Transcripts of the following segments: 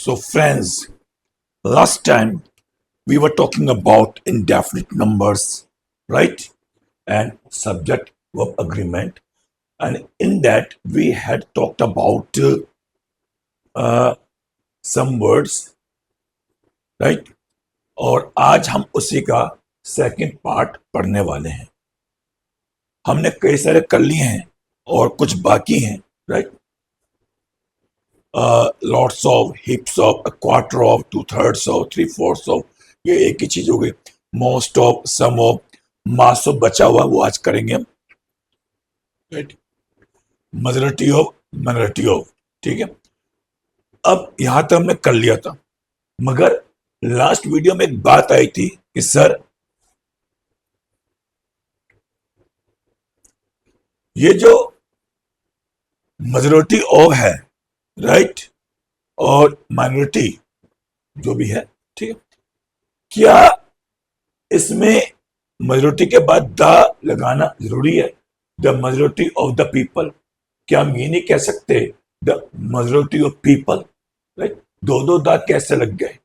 So, friends, last time we were talking about indefinite numbers, right? And subject verb agreement. And in that, we had talked about some words, right? और आज हम उसी का second part पढ़ने वाले हैं. हमने कई सारे कर लिए हैं और कुछ बाकी हैं, right? Lots of, heaps of, a quarter of, 2/3 of, 3/4 of, ये एक ही चीज हो गई. Most of, some of, mass of बचा हुआ वो आज करेंगे हम, right? Majority of, minority of, ठीक है. अब यहां तक हमने कर लिया था, मगर लास्ट वीडियो में एक बात आई थी कि सर ये जो मेजॉरिटी ऑफ है, राइट, और माइनॉरिटी जो भी है, ठीक है, क्या इसमें मेजॉरिटी के बाद द लगाना जरूरी है? The majority of the people, क्या हम ये नहीं कह सकते the majority of people, right? दो द कैसे लग गए?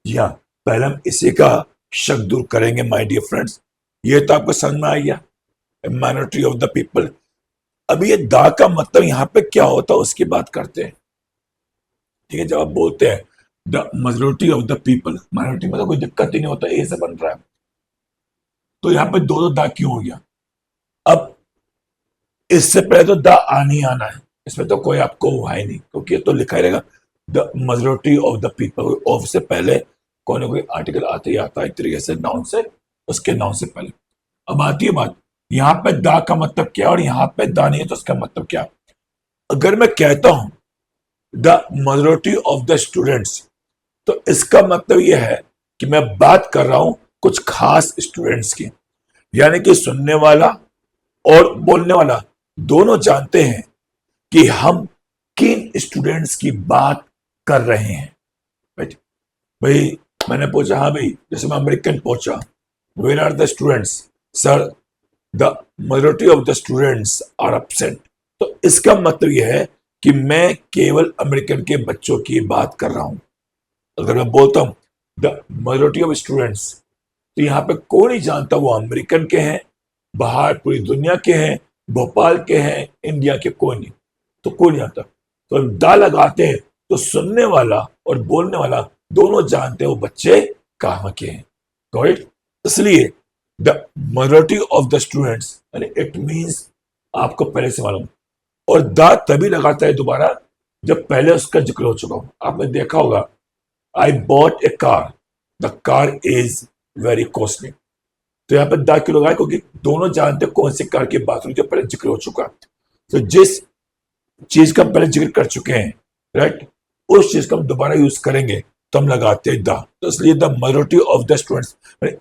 जी हाँ, पहले हम इसी का शक दूर करेंगे माय डियर फ्रेंड्स. ये तो आपको समझ में आ गया, माइनॉरिटी ऑफ द पीपल. अभी ये द का मतलब यहां पे क्या होता है उसकी बात करते हैं, ठीक है. जब आप बोलते हैं the majority of the people, minority में तो कोई दिक्कत ही नहीं होता, ए से बन रहा है, तो यहां पे दो द क्यों हो गया? अब इससे पहले तो द आना ही आना है, इसमें तो कोई आपको हुआ ही नहीं, क्योंकि ये तो लिखा ही रहेगा the majority of the people. Of से पहले कोई ना कोई आर्टिकल आते ही आता है, एक तरीके से नाउन से, उसके नाउन से पहले. अब आती है बात, यहां पे द का मतलब क्या और यहां पे द नहीं है तो उसका मतलब क्या? अगर मैं कहता हूं the majority of the students, तो इसका मतलब यह है कि मैं बात कर रहा हूं कुछ खास स्टूडेंट्स की, यानी कि सुनने वाला और बोलने वाला दोनों जानते हैं कि हम किन स्टूडेंट्स की बात कर रहे हैं, राइट? भाई मैंने पूछा, हाँ भाई, जैसे मैं अमेरिकन पूछा, where are the students? Sir, the majority of the students are absent. तो इसका मतलब यह है कि मैं केवल अमेरिकन के बच्चों की बात कर रहा हूं. अगर मैं बोलता हूं द मेजॉरिटी ऑफ स्टूडेंट्स, तो यहां पे कोई नहीं जानता वो अमेरिकन के हैं, बाहर पूरी दुनिया के हैं, भोपाल के हैं, इंडिया के, कोई नहीं, तो कोई नहीं जानता. तो हम द लगाते हैं तो सुनने वाला और बोलने वाला दोनों जानते हैं वो बच्चे कहां के हैं, राइट? इसलिए the majority of the students, it means आपको पहले से मालूम. और द तभी लगाता है दोबारा जब पहले उसका जिक्र हो चुका हो. आपने देखा होगा, I bought A car, the car is very costly. तो यहाँ पे द क्यों लगाया? क्योंकि दोनों जानते हैं कौन सी कार की बात हो रही है, पहले जिक्र हो चुका. तो जिस चीज का पहले जिक्र कर चुके हैं, राइट, उस चीज का हम दोबारा यूज करेंगे तो हम लगाते हैं द. तो इसलिए the majority of the students,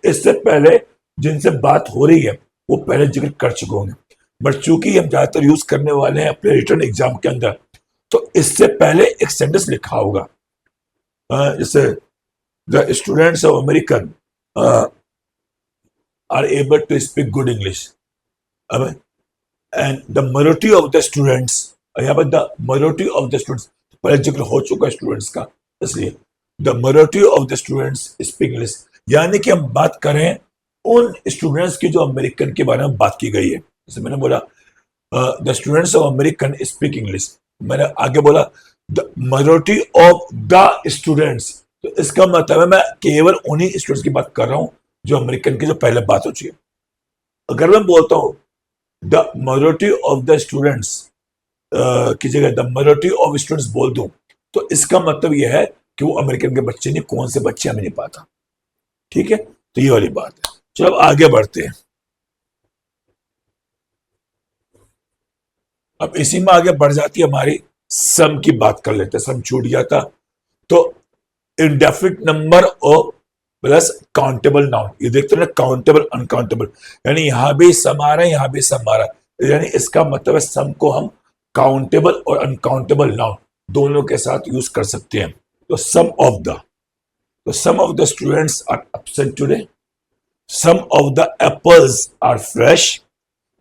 इससे पहले जिनसे बात हो रही है वो पहले जिक्र कर चुके होंगे. बट चूंकि हम ज्यादातर यूज करने वाले हैं अपने रिटर्न एग्जाम के अंदर, तो इससे पहले एक सेंटेंस लिखा होगा, जैसे the students of American are able to speak good English. And the majority of the students, यहाँ पर the majority of the students, पहले जिक्र हो चुका है स्टूडेंट्स का, इसलिए the majority of the students speak English. यानी कि हम बात करें उन स्टूडेंट्स की जो अमेरिकन के बारे में बात की गई है. जैसे मैंने बोला the students of American speak English, मैंने आगे बोला the majority of the students, तो इसका मतलब है मैं केवल उन्हीं स्टूडेंट्स की बात कर रहा हूं जो अमेरिकन की जो पहले बात हो चुकी है. अगर मैं बोलता हूं the majority of the students की जगह द मेजॉरिटी ऑफ स्टूडेंट्स बोल दूं, तो इसका मतलब यह है कि वो अमेरिकन के बच्चे नहीं, कौन से बच्चे हमें नहीं पता. ठीक है, तो ये वाली बात है. चलो अब आगे बढ़ते हैं. अब इसी में आगे बढ़ जाती है हमारी सम की बात कर लेते हैं. सम छूट गया था. तो इंडेफिनिट नंबर और प्लस काउंटेबल नाउन, ये देखते हैं काउंटेबल अनकाउंटेबल, यानी यहां भी सम आ रहा है, यहां भी सम आ रहा है, यानी इसका मतलब है सम को हम काउंटेबल और अनकाउंटेबल नाउन दोनों के साथ यूज कर सकते हैं. तो some of the students are absent today, some of the apples are fresh,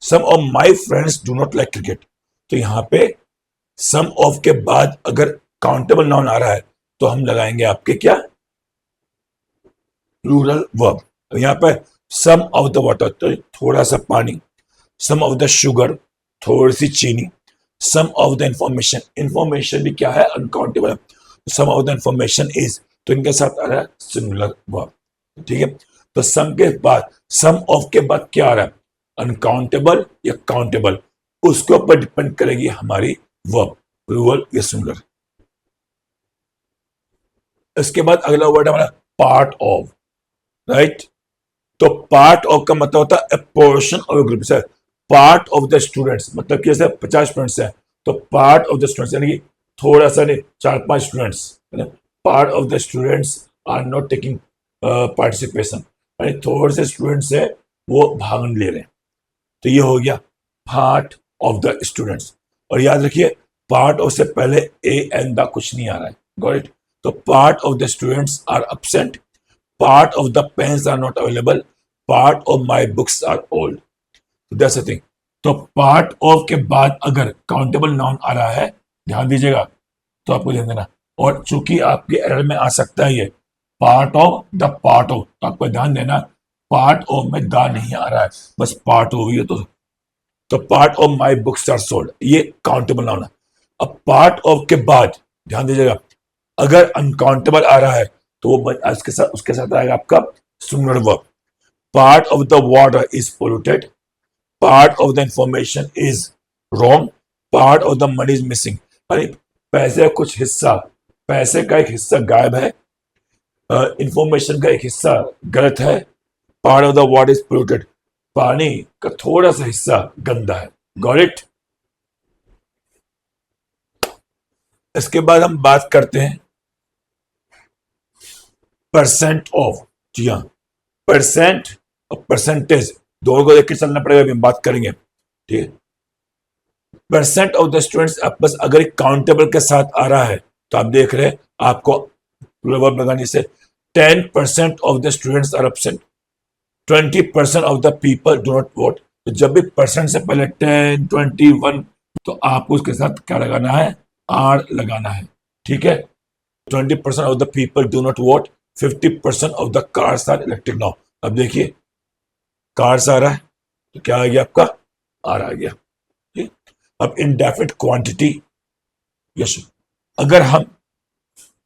some of my friends do not like cricket. तो यहां पे सम ऑफ के बाद अगर काउंटेबल नाउन आ रहा है तो हम लगाएंगे आपके क्या, प्लूरल वर्ब। यहाँ पे सम ऑफ द वाटर, तो थोड़ा सा पानी, सम ऑफ द शुगर, थोड़ी सी चीनी, सम ऑफ द इंफॉर्मेशन, इंफॉर्मेशन भी क्या है, अनकाउंटेबल है, सम ऑफ द इंफॉर्मेशन इज, तो इनके साथ आ रहा है सिंगुलर वर्ब। ठीक है, तो सम के बाद, सम ऑफ के बाद क्या आ रहा है, अनकाउंटेबल या काउंटेबल, उसके ऊपर डिपेंड करेगी हमारी वर्ब, प्लूरल या सिंगुलर। इसके बाद अगला वर्ड हमारा पार्ट ऑफ, राइट। तो पार्ट ऑफ का मतलब होता है पोर्शन ऑफ ग्रुप से, पार्ट ऑफ द स्टूडेंट्स, मतलब कि जैसे 50 स्टूडेंट्स हैं तो पार्ट ऑफ द स्टूडेंट्स, यानी कि थोड़ा सा नहीं, 4-5 students, part of the students are not taking participation, यानी थोड़े से स्टूडेंट्स है वो भाग नहीं ले रहे हैं। तो ये हो गया पार्ट ऑफ द स्टूडेंट्स। और याद रखिए पार्ट ऑफ से पहले ए एंड द कुछ नहीं आ रहा है, गॉट इट। तो part of the students are absent, part of the pens are not available, part of my books are old, that's the thing. तो पार्ट ऑफ के बाद अगर काउंटेबल नाउन आ रहा है, ध्यान दीजिएगा, तो आपको ध्यान देना। और चूंकि आपके एरर में आ सकता है ये part of the, part of, तो आपको ध्यान देना पार्ट ऑफ में द नहीं आ रहा है, बस पार्ट ऑफ ही है। तो part of my books are sold, ये काउंटेबल नाउन है। अब पार्ट ऑफ के बाद ध्यान दीजिएगा, अगर अनकाउंटेबल आ रहा है तो वो उसके साथ आएगा आपका singular verb. Part of the water is polluted, part of the information is wrong, part of the money is missing, यानी पैसे का कुछ हिस्सा, पैसे का एक हिस्सा गायब है, इंफॉर्मेशन का एक हिस्सा गलत है, part of the water is polluted, पानी का थोड़ा सा हिस्सा गंदा है, गॉट इट। इसके बाद हम बात करते हैं परसेंट ऑफ। जी हाँ, परसेंट और परसेंटेज दोनों को देख चलना पड़ेगा, अभी हम बात करेंगे, ठीक है। परसेंट ऑफ द स्टूडेंट्स बस अगर एक काउंटेबल के साथ आ रहा है तो आप देख रहे हैं आपको वर्ब लगाने से 10% of the students are absent, 20% of the people do not vote. तो जब भी परसेंट से पहले 10, 21, तो आपको उसके साथ क्या लगाना है, आर लगाना है, ठीक है। 20% of the people do not vote, 50% of the cars are electric now. अब देखिए कार्स आ रहा है तो क्या आ गया आपका, आर आ गया, ठीक। अब इंडेफिनिट क्वांटिटी, यस, अगर हम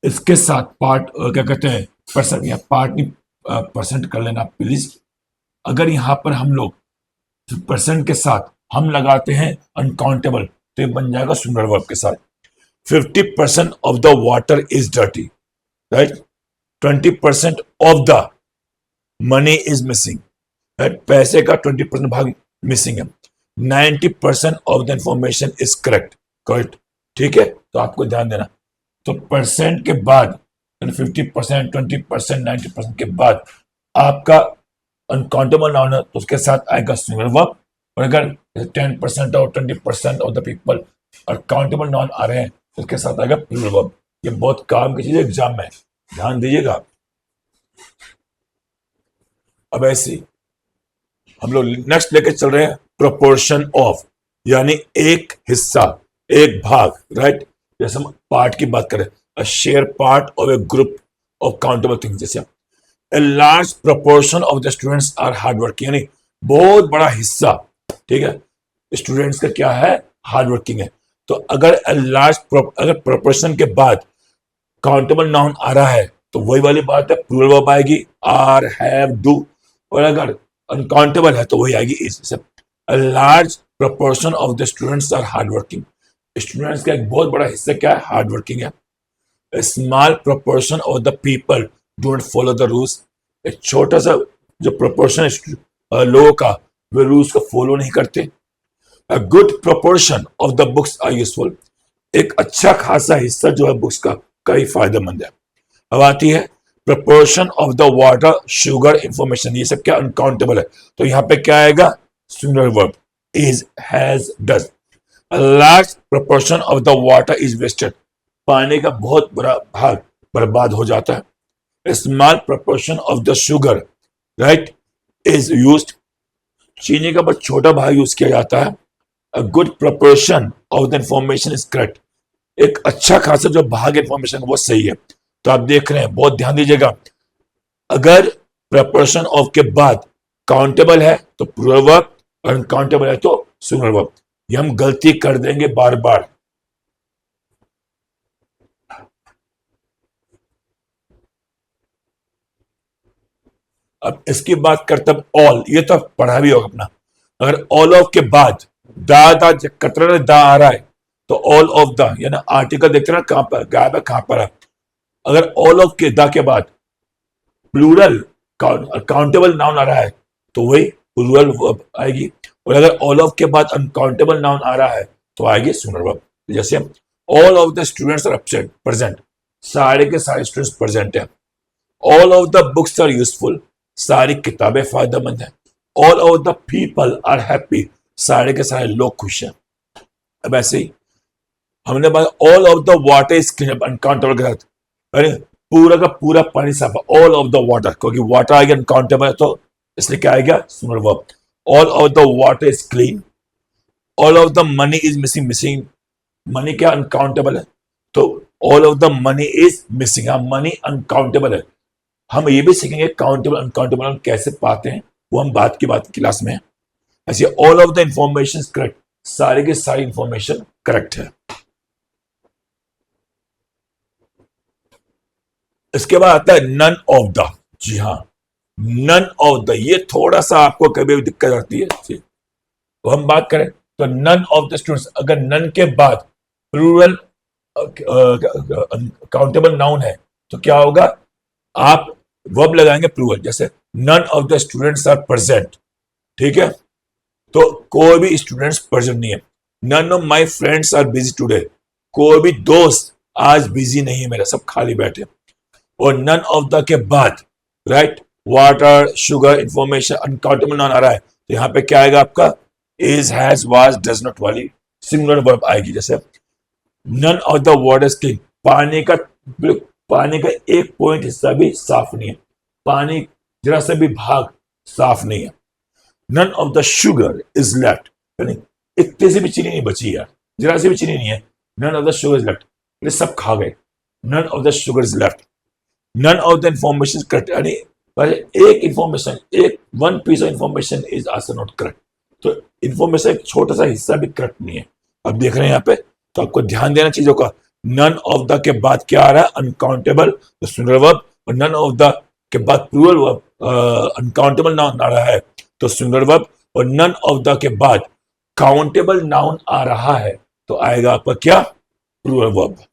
इसके साथ पार्ट क्या कहते हैं, परसेंट या पार्ट नहीं, परसेंट कर लेना प्लीज। अगर यहां पर हम लोग परसेंट के साथ हम लगाते हैं अनकाउंटेबल तो ये बन जाएगा सिंगुलर वर्ब के साथ। 50% of the water is dirty, right. 20% of the money is missing, right, पैसे का 20% भाग मिसिंग है। 90% of the information is correct, correct, ठीक है। तो आपको ध्यान देना, तो परसेंट के बाद 50%, 20%, 90% के बाद आपका अनकाउंटेबल नाउन है तो उसके साथ आएगा सिंगुलर वर्ब। और अगर 10% और 20% ऑफ द पीपल और काउंटेबल नाउन आ रहे हैं तो उसके साथ आएगा प्लूरल वर्ब। ये बहुत काम की चीज है एग्जाम में, ध्यान दीजिएगा। अब ऐसे हम लोग नेक्स्ट लेके चल रहे हैं प्रोपोर्शन ऑफ, यानी एक हिस्सा, एक भाग, राइट। जैसे हम पार्ट की बात करें, a share part of A group of countable things, जैसे a large proportion of the students are hard working, यानी बहुत बड़ा हिस्सा, ठीक है, स्टूडेंट्स का क्या है, हार्ड वर्किंग है। तो अगर अगर प्रोपोर्शन के बाद काउंटेबल नाउन आ रहा है तो वही वाली बात है, प्लूरल वर्ब आएगी, आर, हैव, डू। और अगर अनकाउंटेबल है तो वही आएगी is. A large proportion of the students are hard working, स्टूडेंट्स का एक बहुत बड़ा हिस्सा क्या है, हार्ड वर्किंग है। Small proportion of the people don't follow the rules, एक छोटा सा जो प्रोपोर्शन लोगों का वे रूल्स को फॉलो नहीं करते। A good proportion of the books are useful, एक अच्छा खासा हिस्सा जो है बुक्स का कई फायदेमंद है। अब आती है proportion of the water, sugar, information, ये सब क्या अनकाउंटेबल है, तो यहाँ पे क्या आएगा, singular verb, is, has, does. A large proportion of the water is wasted, पानी का बहुत बड़ा भाग बर्बाद हो जाता है। Small proportion of the sugar, right, is used, चीनी का बहुत छोटा भाग यूज किया जाता है। A good proportion of the information is correct, एक अच्छा खासा जो भाग इंफॉर्मेशन वो सही है। तो आप देख रहे हैं, बहुत ध्यान दीजिएगा, अगर प्रेपोजिशन ऑफ के बाद काउंटेबल है तो प्लूरल वर्ब, और अनकाउंटेबल है तो सिंगुलर वर्ब। ये हम गलती कर देंगे बार बार। अब इसकी बात करते हैं ऑल, ये तो पढ़ा भी होगा अपना। अगर ऑल ऑफ के बाद दा कतरा दा आ रहा है तो ऑल ऑफ द, यानी आर्टिकल देखते हैं ना कहां पर गायब है, कहां पर है। अगर ऑल ऑफ के दा के बाद प्लूरल काउंटेबल नाउन आ रहा है तो वही प्लूरल वर्ब आएगी, और अगर ऑल ऑफ के बाद अनकाउंटेबल नाउन आ रहा है तो आएगी सिंगुलर वर्ब। जैसे all of the students are absent, present, सारे के सारे स्टूडेंट्स प्रेजेंट है। All of the books are useful, सारी किताबें फायदेमंद हैं। All of the people are happy, सारे के सारे लोग खुश हैं। अब ऐसे ही हमने बात all of the water is clean, uncountable के साथ, अरे पूरा का पूरा पानी साफ है, ऑल ऑफ द वाटर, क्योंकि वाटर आएगा अनकाउंटेबल है तो इसलिए क्या आएगा singular verb. All of the water is clean. All of the money is missing, missing money क्या अनकाउंटेबल है तो all of the money is missing, money uncountable है। हम ये भी सीखेंगे काउंटेबल अनकाउंटेबल हम कैसे पाते हैं, वो हम बात की क्लास में। ऐसे all of the information correct, सारे के सारी इंफॉर्मेशन करेक्ट है। इसके बाद आता है नन ऑफ द। जी हाँ, नन ऑफ द, ये थोड़ा सा आपको कभी भी दिक्कत आती है। तो हम बात करें तो नन ऑफ द स्टूडेंट्स, अगर नन के बाद प्लूरल काउंटेबल नाउन है तो क्या होगा, आप वर्ब लगाएंगे प्लूरल, जैसे none of the students are present, ठीक है, तो कोई भी स्टूडेंट्स प्रेजेंट नहीं है। None of my friends are busy today, कोई भी दोस्त आज बिजी नहीं है मेरा, सब खाली बैठे। और नन ऑफ द के बाद right water, sugar, information, uncountable noun आ रहा है तो यहां पे क्या आएगा आपका is, has, was, does not वाली सिंगुलर वर्ब आएगी। जैसे none of the water is clean, पानी का एक पॉइंट हिस्सा भी साफ नहीं है, पानी जरा से भी भाग साफ नहीं है। None of the sugar is left, यानी इतने से भी चीनी नहीं बची यार, जरा से भी चीनी नहीं है। None of the sugar is left, ये सब खा गए। None of the sugar is left. None of the information correct, यानी एक इंफॉर्मेशन, एक one piece of information is also not correct, तो इंफॉर्मेशन एक छोटा सा हिस्सा भी करेक्ट नहीं है। अब देख रहे हैं यहाँ पे, तो आपको ध्यान देना चीजों का। नन ऑफ द के बाद क्या आ रहा है अनकाउंटेबल, तो सिंगुलर वर्ब, और नन ऑफ द के बाद प्लूरल वर्ब, अनकाउंटेबल नाउन आ रहा है तो सिंगुलर वर्ब, और नन ऑफ द के बाद काउंटेबल नाउन आ रहा है तो आएगा आपका क्या प्लूरल वर्ब।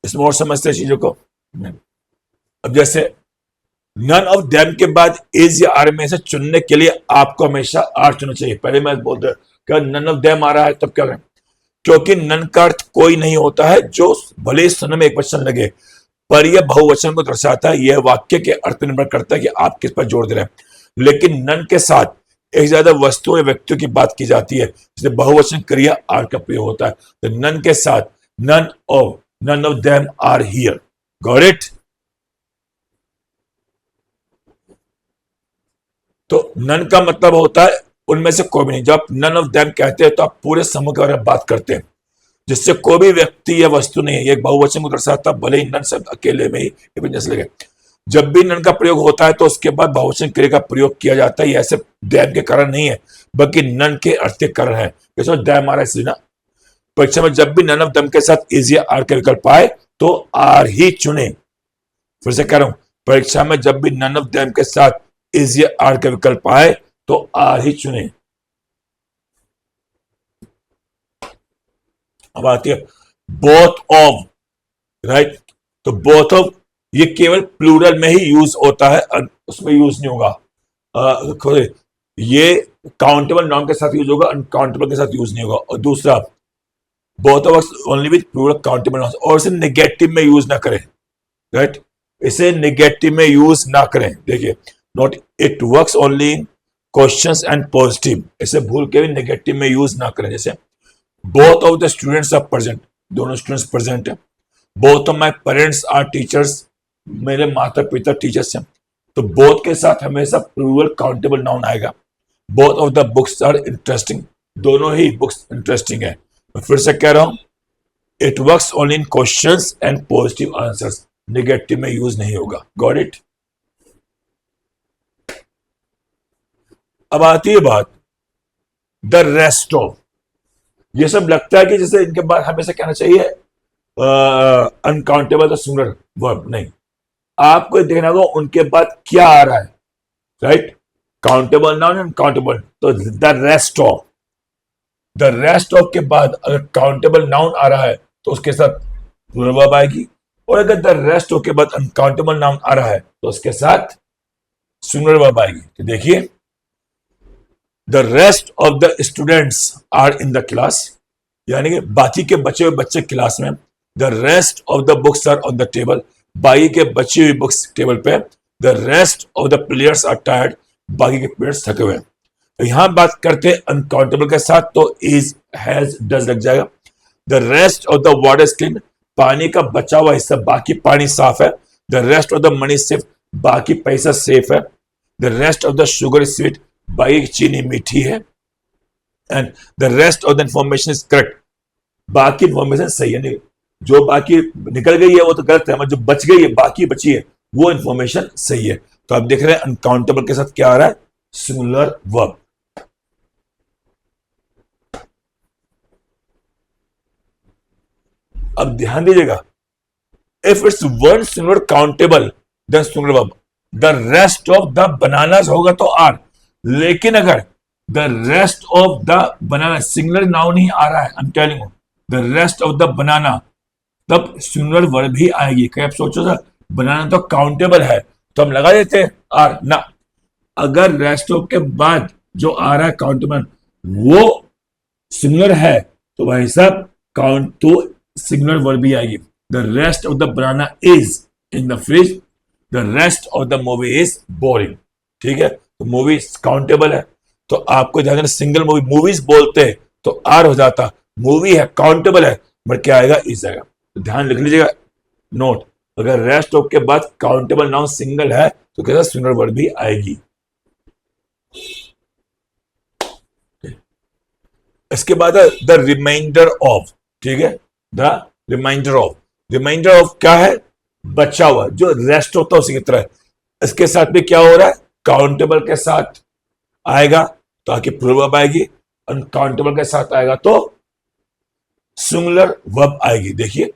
इसमें और समझते हैं चीजों को। अब जैसे नन ऑफ देम के बाद इज या आर में से चुनने के लिए आपको हमेशा आर चुनना चाहिए। पहले मैं बोलता क्या नन ऑफ देम आ रहा है तब क्या करें, क्योंकि नन का अर्थ कोई नहीं होता है, जो भले ही सुनने में एक वचन लगे पर यह बहुवचन को दर्शाता है। यह वाक्य के अर्थ पर निर्भर करता है कि आप किस पर जोर दे रहे हैं। लेकिन नन के साथ एक ज्यादा वस्तुओं या व्यक्तियों की बात की जाती है, जिससे बहुवचन क्रिया आर का प्रयोग होता है। तो नन के साथ none of them are here, got it. तो नन का मतलब होता है उनमें से कोई भी नहीं। जब आप नन ऑफ देम कहते हैं तो आप पूरे समूह के बारे में बात करते हैं, जिससे कोई भी व्यक्ति या वस्तु नहीं है। ये एक बहुवचन को दर्शाता है, भले ही नन शब्द अकेले में ही लगे। जब भी नन का प्रयोग होता है तो उसके बाद बहुवचन क्रिया का प्रयोग किया जाता है। ये ऐसे देम के कारण नहीं है, बल्कि नन के अर्थ के कारण है। जैसे देम आ रहा है इसलिए ना, परीक्षा में जब भी नन ऑफ देम के साथ इज या आर के विकल्प आए तो आर ही चुने। फिर से कह रहा हूं, परीक्षा में जब भी नन ऑफ देम के साथ इज या आर के विकल्प आए तो आर ही चुने। अब आती है बोथ ऑफ, राइट। तो बोथ ऑफ ये केवल प्लूरल में ही यूज होता है, उसमें यूज नहीं होगा। ये काउंटेबल नाउन के साथ यूज होगा, अनकाउंटेबल के साथ यूज नहीं होगा। और दूसरा both of only with plural countable noun, और इसे नेगेटिव में यूज ना करें, राइट। इसे नेगेटिव में यूज ना करें। देखिए not it works only in questions and positive, इसे भूल के भी नेगेटिव में यूज ना करें। जैसे both of the students are present, दोनों स्टूडेंट्स प्रेजेंट है। Both of my parents are teachers, मेरे माता पिता टीचर्स हैं। तो बोथ के साथ हमेशा प्लूरल काउंटेबल नाउन आएगा। Both of the books are interesting, दोनों ही बुक्स इंटरेस्टिंग है। मैं फिर से कह रहा हूं, it works only in questions and positive answers, negative में यूज नहीं होगा। Got it. अब आती है बात द रेस्ट ऑफ। ये सब लगता है कि जैसे इनके बाद हमेशा कहना चाहिए अनकाउंटेबल सिंगुलर वर्ब, नहीं, आपको देखना होगा उनके बाद क्या आ रहा है, राइट। काउंटेबल नाउन अनकाउंटेबल, तो द रेस्ट ऑफ के बाद अगर काउंटेबल नाउन आ रहा है तो उसके साथ प्लूरल वर्ब आएगी, और अगर द रेस्ट ऑफ के बाद अनकाउंटेबल नाउन आ रहा है तो उसके साथ सिंगुलर वर्ब आएगी। तो देखिए, the rest of the students are in the class, यानी कि बाकी के बचे हुए बच्चे क्लास में। The rest of the books are on the table, बाकी के बची हुई बुक्स टेबल पे। The rest of the players are tired, बाकी के प्लेयर्स थके हुए हैं। तो यहां बात करते हैं अनकाउंटेबल के साथ, तो इज, हैज, डज लग जाएगा। The rest of the water is clean, पानी का बचा हुआ हिस्सा, बाकी पानी साफ है। The rest of the money safe, बाकी पैसा सेफ है। The rest of the sugar is sweet, बाकी चीनी मीठी है। And the rest of the information is correct, बाकी इंफॉर्मेशन सही है। नहीं, जो बाकी निकल गई है वो तो गलत है, मतलब जो बच गई है, बाकी बची है, वो इंफॉर्मेशन सही है। तो आप देख रहे हैं अनकाउंटेबल के साथ क्या आ रहा है, सिंगुलर वर्ब। अब ध्यान दीजिएगा, if it's one singular countable then singular verb, the rest of the bananas होगा तो आर, लेकिन अगर the rest of the banana singular noun ही आ रहा है, I am telling you, the rest of the banana, तब सिंगुलर वर्ब भी आएगी। क्या आप सोचो सर, बनाना तो काउंटेबल है तो हम लगा देते हैं आर ना, अगर रेस्ट ऑफ के बाद जो आ रहा है काउंटेबल वो सिंगुलर है तो भाई साहब काउंट तो सिंगुलर वर्ब भी आएगी। The rest of the banana is in the fridge, the rest of the movie is boring. ठीक है, तो मूवी काउंटेबल है, तो आपको ध्यान देना, सिंगल मूवी, मूवीज बोलते हैं तो आर हो जाता, मूवी है काउंटेबल है बट क्या आएगा, इज आएगा। तो ध्यान लिख लीजिएगा नोट, अगर रेस्ट ऑफ के बाद काउंटेबल नाउन सिंगल है तो कैसा सिंगुलर वर्ब भी आएगी। इसके बाद है द रिमाइंडर ऑफ। ठीक है, द रिमाइंडर ऑफ क्या है, बचा हुआ, जो रेस्ट होता है उसी की तरह। इसके साथ भी क्या हो रहा है, काउंटेबल के साथ आएगा तो आगे प्लूरल वर्ब आएगी, अनकाउंटेबल के साथ आएगा तो सिंगुलर वर्ब आएगी। देखिए,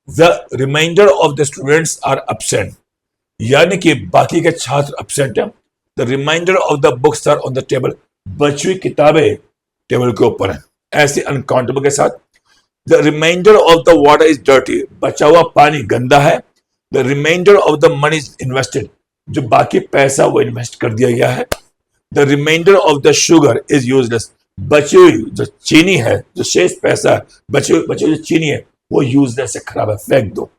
the reminder of the students are absent, यानी कि बाकी के छात्र एब्सेंट है। The reminder of the books are on the table, बची हुई किताबें टेबल के ऊपर है, ऐसे अनकाउंटेबल के साथ। The reminder of the water is dirty, बचा हुआ पानी गंदा है। The reminder of the money is invested, जो बाकी पैसा वो इन्वेस्ट कर दिया गया है। The reminder of the sugar is useless, बची हुई जो चीनी है, जो शेष पैसा है, बची हुई जो चीनी है वो यूजलेस है, खराब है, फेंक दो।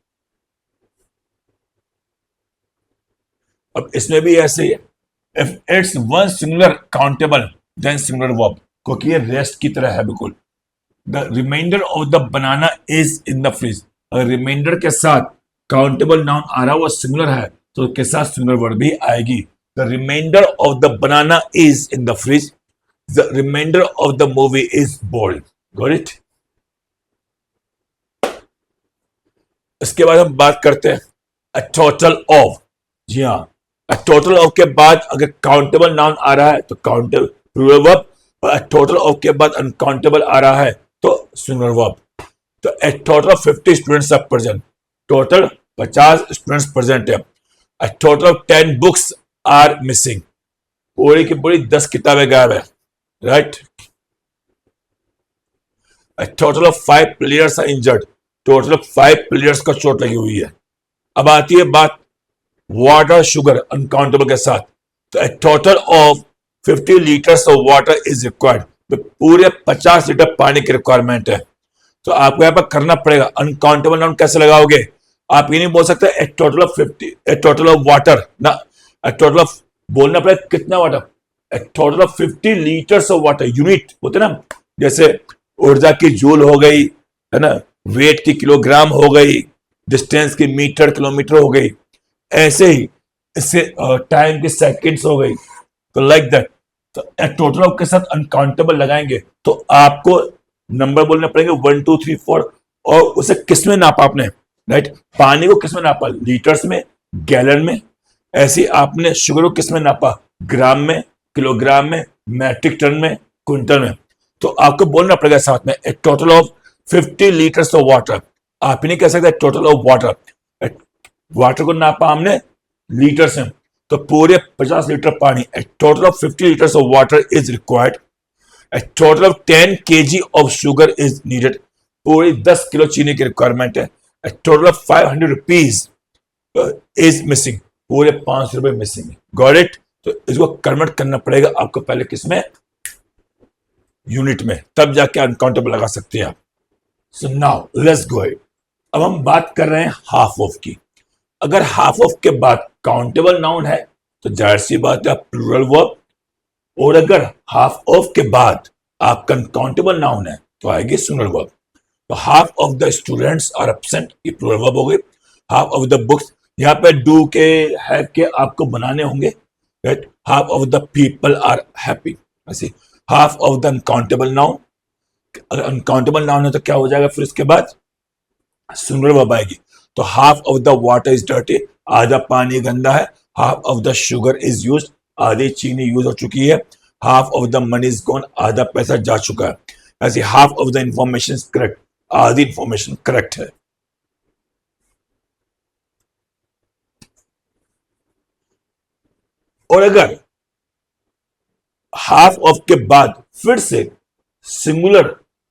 अब इसमें भी ऐसे ही है, if it's one singular countable then singular verb, क्योंकि ये रेस्ट की तरह है बिल्कुल। The reminder of the banana is in the fridge, अगर रिमाइंडर के साथ काउंटेबल नाउन आ रहा है वो सिंगुलर है तो उसके साथ सिंगुलर वर्ब भी आएगी। The reminder of the banana is in the fridge, the reminder of the movie is boring. Got it. इसके बाद हम बात करते हैं अ टोटल ऑफ। जी हाँ, अ टोटल ऑफ के बाद अगर काउंटेबल नाउन आ रहा है तो काउंटेबल प्लूरल वर्ब, और अ टोटल ऑफ के बाद अनकाउंटेबल आ रहा है तो सिंगुलर वर्ब। तो a total of 50 students are present, total 50 students present है। A total of 10 books are missing, पूरी की पूरी 10 किताबें गायब है, right. A total of 5 players are injured, total of 5 players को चोट लगी हुई है। अब आती है बात वाटर शुगर अनकाउंटेबल के साथ, तो a total of 50 litres of water is required, तो पूरे 50 लीटर पानी की रिक्वायरमेंट है। तो आपको यहां पर करना पड़ेगा, अनकाउंटेबल नाउन कैसे लगाओगे, आप ये नहीं बोल सकते a total of 50, a total of water ना, ए टोटल ऑफ बोलना पड़ेगा कितना water, a total of 50 litres of water, unit होते ना, जैसे ऊर्जा की जूल हो गई है ना, वेट की किलोग्राम हो गई, डिस्टेंस की मीटर किलोमीटर हो गई, ऐसे ही इससे टाइम की सेकंड्स हो गई, तो लाइक दैट। तो टोटल ऑफ के साथ अनकाउंटेबल लगाएंगे तो आपको नंबर बोलने पड़ेंगे 1 2 3 4 और उसे किसमें नापा आपने, राइट। पानी को किसमें नापा, लीटर्स में, गैलन में। ऐसे आपने शुगर को किसमें नापा, ग्राम में, किलोग्राम में, मैट्रिक टन में, क्विंटल में। तो आपको बोलना पड़ेगा साथ में a total of 50 litres of water. आप ही नहीं कह सकते टोटल ऑफ वाटर, वाटर को नापा हमने लीटर्स में, तो पूरे 50 लीटर पानी, a total of 50 litres of water is required, a total of 10 kg of sugar is needed, पूरी 10 किलो चीनी की रिक्वायरमेंट है, a total of 500 rupees is missing, पूरे 500 रुपए मिसिंग है। Got it. तो इसको कन्वर्ट करना पड़ेगा आपको पहले किसमें, यूनिट में, तब जाके अनकाउंटेबल लगा सकते हैं आप। So now let's go. अब हम बात कर रहे हैं हाफ ऑफ की। अगर हाफ ऑफ के बाद काउंटेबल नाउन है तो जाहिर सी बात है प्लूरल वर्ब, और अगर हाफ ऑफ के बाद आपका अनकाउंटेबल नाउन है तो आएगी सिंगुलर वर्ब। तो half of the students are absent, ये प्लूरल वर्ब हो गई। हाफ ऑफ द बुक्स, यहाँ पे डू के हैव के आपको बनाने होंगे, right. Half of the people are happy, ऐसे। Half of the uncountable noun, अगर अनकाउंटेबल नाउन है तो क्या हो जाएगा, फिर उसके बाद सिंगुलर वर्ब आएगी। तो half of the water is dirty, आधा पानी गंदा है। Half of the sugar is used, आधी चीनी यूज हो चुकी है। Half of the money is gone, आधा पैसा जा चुका है। ऐसे half of the information is correct, आधी इंफॉर्मेशन करेक्ट है। और अगर हाफ ऑफ के बाद फिर से सिंगुलर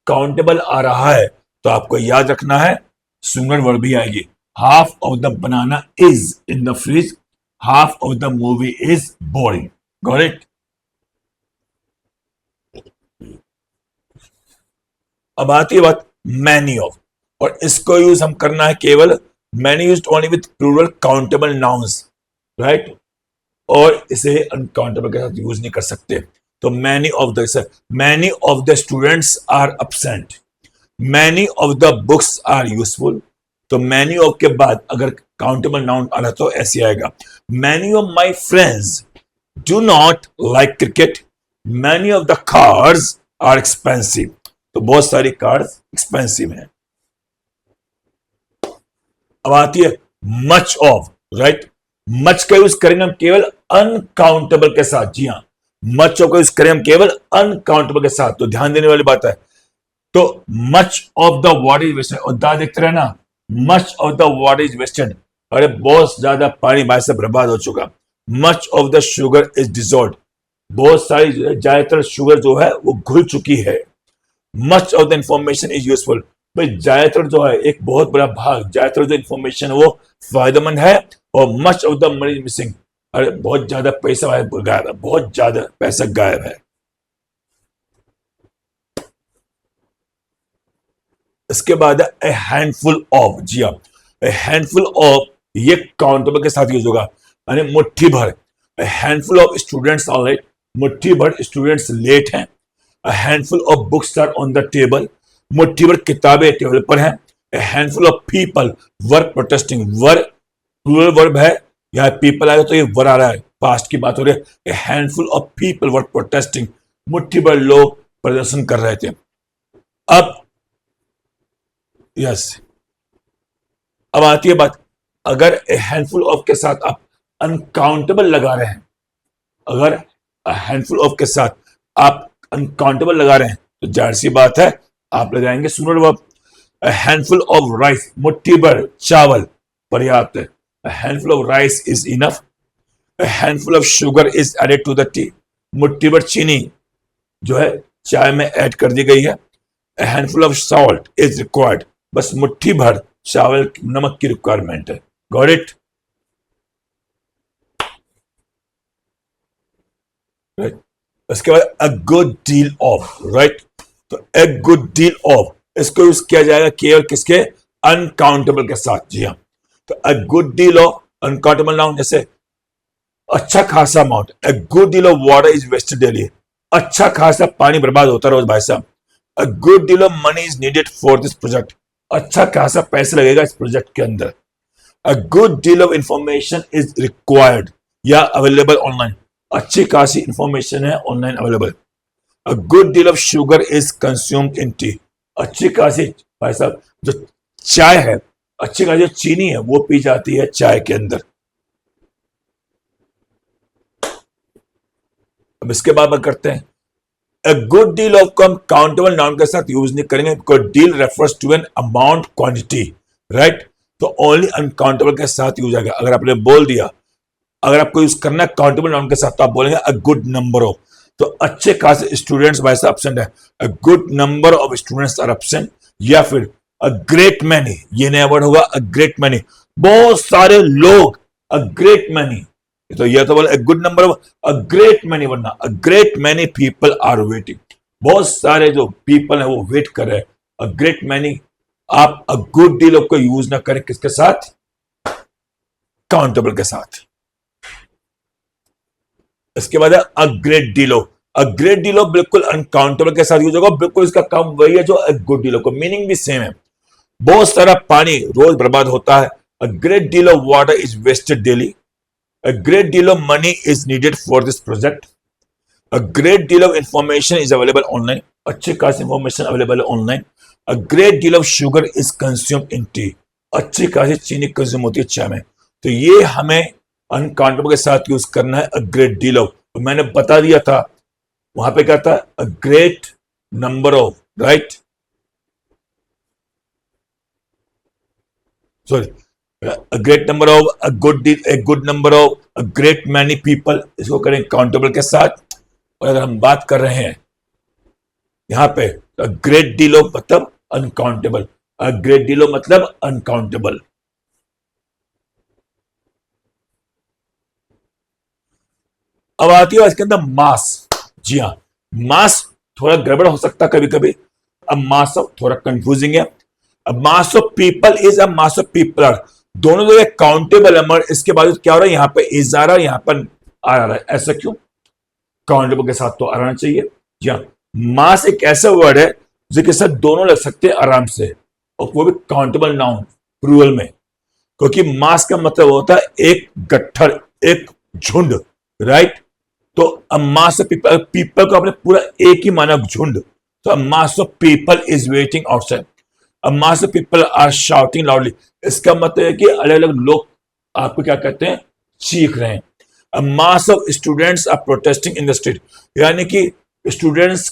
काउंटेबल आ रहा है तो आपको याद रखना है सिंगुलर वर्ब भी आएगी। Half of the banana is in the fridge, half of the movie is boring. Got it. अब आती है बात मैनी ऑफ, और इसको यूज हम करना है केवल many used only with plural countable nouns, right. और इसे अनकाउंटेबल के साथ यूज नहीं कर सकते। तो many of the students are absent, many of the books are useful. तो मैनी ऑफ के बाद अगर काउंटेबल नाउन आ रहा तो ऐसे आएगा, many of my friends do not like cricket, many of the cars are expensive. तो बहुत सारी कार्स एक्सपेंसिव हैं। अब आती है मच ऑफ, राइट। मच का यूज करेंगे हम केवल अनकाउंटेबल के साथ। जी हाँ, मच ऑफ का यूज करेंगे हम केवल अनकाउंटेबल के साथ। तो ध्यान देने वाली बात है। तो much of the water is wasted, और दा देखते रहना, much of the water is wasted, अरे बहुत ज्यादा पानी भाई से बर्बाद हो चुका। Much of the sugar is dissolved, बहुत सारी ज्यादातर शुगर जो है वो घुल चुकी है। Much of the information is useful, भाई ज्यादातर जो है एक बहुत बड़ा भाग, ज्यादातर जो इंफॉर्मेशन है वो फायदेमंद है। और much of the money is missing, अरे बहुत ज्यादा पैसा गायब है, बहुत ज्यादा पैसा गायब है। इसके बाद ए हैंडफुल ऑफ, जी हाँ, ए हैंडफुल ऑफ ये काउंटेबल के साथ यूज होगा, यानी मुट्ठी भर। A handful of students are late, मुट्ठी भर स्टूडेंट्स लेट हैं। A handful of books are on the table, मुट्ठी भर किताबें टेबल पर हैं। A handful of people were protesting, were plural verb है, यहाँ पीपल आएगा तो ये वर आ रहा है, पास्ट की बात हो रही है। A handful of people were protesting, मुट्ठी भर लोग प्रदर्शन कर रहे थे। अब यस, अब आती है बात, अगर a handful of के साथ आप अनकाउंटेबल लगा रहे हैं, अगर a handful of के साथ आप अनकाउंटेबल लगा रहे हैं तो जाहिर सी बात है आप लगाएंगे singular verb. A handful of rice, मुट्ठी भर चावल पर्याप्त है। A handful of rice is enough. A handful of sugar is added to the tea, मुट्ठी भर चीनी जो है चाय में ऐड कर दी गई है। A handful of salt is required, बस मुट्ठी भर चावल नमक की रिक्वायरमेंट है। Got it, right. उसके बाद a good deal of, right. तो अ गुड डील ऑफ इसको यूज किया जाएगा केवल किसके, अनकाउंटेबल के साथ। जी हाँ, तो a good deal of uncountable noun, जैसे अच्छा खासा amount, a good deal of water is wasted daily, अच्छा खासा पानी बर्बाद होता रोज भाई साहब। A good deal of money is needed for this project, अच्छा खासा पैसा लगेगा इस प्रोजेक्ट के अंदर। A good deal of information is required या अवेलेबल ऑनलाइन, अच्छी खासी इंफॉर्मेशन है ऑनलाइन अवेलेबल। अ गुड डील ऑफ sugar is consumed in T, अच्छी खासी भाई साहब जो चाय है, अच्छी खासी जो चीनी है वो पी जाती है चाय के अंदर। अब इसके बाद बात करते हैं, A good deal of को हम काउंटेबल नाउन के साथ यूज नहीं करेंगे, because deal refers to an amount quantity, right. तो ओनली अनकाउंटेबल के साथ यूज आएगा। अगर आपने बोल दिया, अगर आपको यूज करना है काउंटेबल नाउन के साथ, तो आप बोलेंगे अ गुड नंबर ऑफ। तो अच्छे खासे स्टूडेंट्स भाई साहब एब्सेंट है, a good number of students are absent, या फिर अ ग्रेट मैनी, ये नया वर्ड होगा, अ ग्रेट मैनी, बहुत सारे लोग, अ ग्रेट मैनी। तो यह तो बोले good number of a great many, वरना a great many people are waiting, बहुत सारे जो पीपल है वो वेट कर रहे हैं। अ ग्रेट मैनी, आप अ गुड डील ऑफ को यूज ना करें, किसके साथ? काउंटेबल के साथ। इसके बाद है a great deal of. A great deal of बिल्कुल अनकाउंटेबल के साथ यूज होगा, बिल्कुल इसका काम वही है जो अ गुड डील ऑफ को, मीनिंग भी सेम है। बहुत सारा पानी रोज बर्बाद होता है, a great deal of water is wasted daily, a great deal of money is needed for this project, a great deal of information is available online, अच्छे खास इंफॉर्मेशन अवेलेबल है online, a great deal of sugar is consumed in tea, अच्छी खासी चीनी consume होती है चाय में। तो ये हमें अनकाउंटेबल के साथ यूज करना है, a great deal of। तो मैंने बता दिया था वहां पे क्या था, a great number of, right, sorry, a great number of, a good number of, a great many people, इसको करें काउंटेबल के साथ। और अगर हम बात कर रहे हैं यहां पे ग्रेट डील ऑफ मतलब अनकाउंटेबल, ग्रेट डील ऑफ मतलब अनकाउंटेबल। अब आती है इसके अंदर मास। जी हाँ, मास थोड़ा गड़बड़ हो सकता है कभी कभी। अब मास ऑफ थोड़ा कंफ्यूजिंग है। अब mass of people is a mass of people are, दोनों जो काउंटेबल है, मगर इसके बाद क्या हो रहा है, यहां पे इज आ रहा है, यहां पर आ रहा है, ऐसा क्यों? काउंटेबल के साथ तो आना चाहिए। जी हाँ, मास एक ऐसा वर्ड है जिसके साथ दोनों लग सकते हैं आराम से, और वो भी काउंटेबल नाउन प्लूरल में, क्योंकि मास का मतलब होता है एक गट्ठर, एक झुंड, राइट। तो a mass of people, people को आपने पूरा एक ही माना, झुंड। तो a mass of people is waiting outside, a mass of people are shouting loudly, इसका मतलब है कि अलग अलग लोग आपको क्या कहते हैं, चीख रहे हैं। A mass of students are protesting in the street, यानी कि स्टूडेंट्स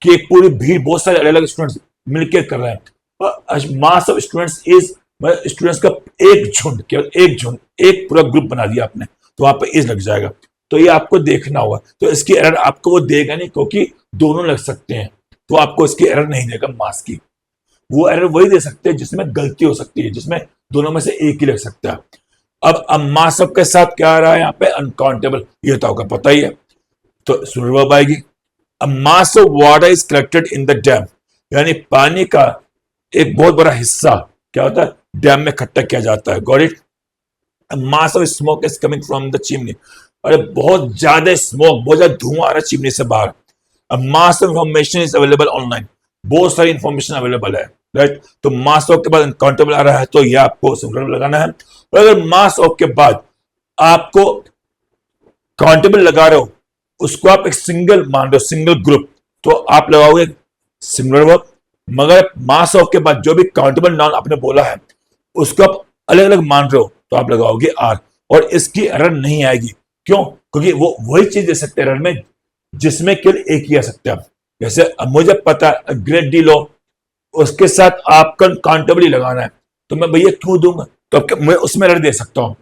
की एक पूरी भीड़, बहुत सारे अलग अलग स्टूडेंट्स मिलकर कर रहे हैं। मास ऑफ स्टूडेंट्स इज, स्टूडेंट्स का एक झुंड, केवल एक झुंड, एक पूरा ग्रुप बना दिया आपने, तो वहां पर इज लग जाएगा। तो ये आपको देखना होगा। तो इसकी एरर आपको वो देगा नहीं, क्योंकि दोनों लग सकते हैं, तो आपको इसकी एरर नहीं देगा मास की। वो एरर वही दे सकते हैं जिसमें गलती हो सकती है, जिसमें दोनों में से एक ही लग सकता है। अब मास ऑफ के साथ क्या आ रहा है यहाँ पे, अनकाउंटेबल, ये तो आपको पता ही है। तो सुनवर्ब आएगी। A mass of water is collected in the dam, यानी पानी का एक बहुत बड़ा हिस्सा क्या होता है, डैम में इकट्ठा किया जाता है। Got it. A mass of smoke is coming from the chimney, अरे बहुत ज्यादा स्मोक, बहुत ज्यादा धुआं आ रहा है चिमनी से बाहर। A mass of information is available online, बहुत सारी इंफॉर्मेशन अवेलेबल है, राइट। तो मास ऑफ के बाद अनकाउंटेबल आ रहा है, तो यह आपको सिंगुलर लगाना है। और अगर मास ऑफ के बाद आपको काउंटेबल लगा रहे हो, उसको आप एक सिंगल मान रहे हो, सिंगल ग्रुप, तो आप लगाओगे सिंगुलर वर्ब। मगर मास ऑफ के बाद जो भी काउंटेबल नाउन आपने बोला है उसको आप अलग अलग मान रहे हो, तो आप लगाओगे आर, और इसकी एरर नहीं आएगी। क्यों? क्योंकि वो वही चीज दे सकते हैं एरर में जिसमें केवल एक ही आ सकता है। जैसे अब मुझे पता है ग्रेट डील ऑफ, उसके साथ आपका काउंटेबल लगाना है, तो मैं भैया क्यों दूंगा, तो मैं उसमें एरर दे सकता हूं,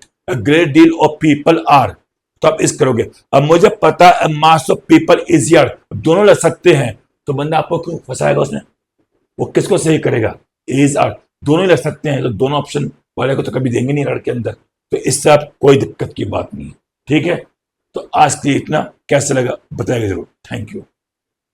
great deal of people are, तो आप इस करोगे। अब मुझे पता है मास ऑफ पीपल इज यार, दोनों लग सकते हैं, तो बंदा आपको क्यों फंसाएगा उसने, वो किसको सही करेगा, इज आर, दोनों ही लग सकते हैं, तो दोनों ऑप्शन वाले को तो कभी देंगे नहीं एरर के अंदर। तो इससे आप कोई दिक्कत की बात नहीं है, ठीक है। तो आज के लिए इतना, कैसे लगा बताइएगा जरूर। Thank you.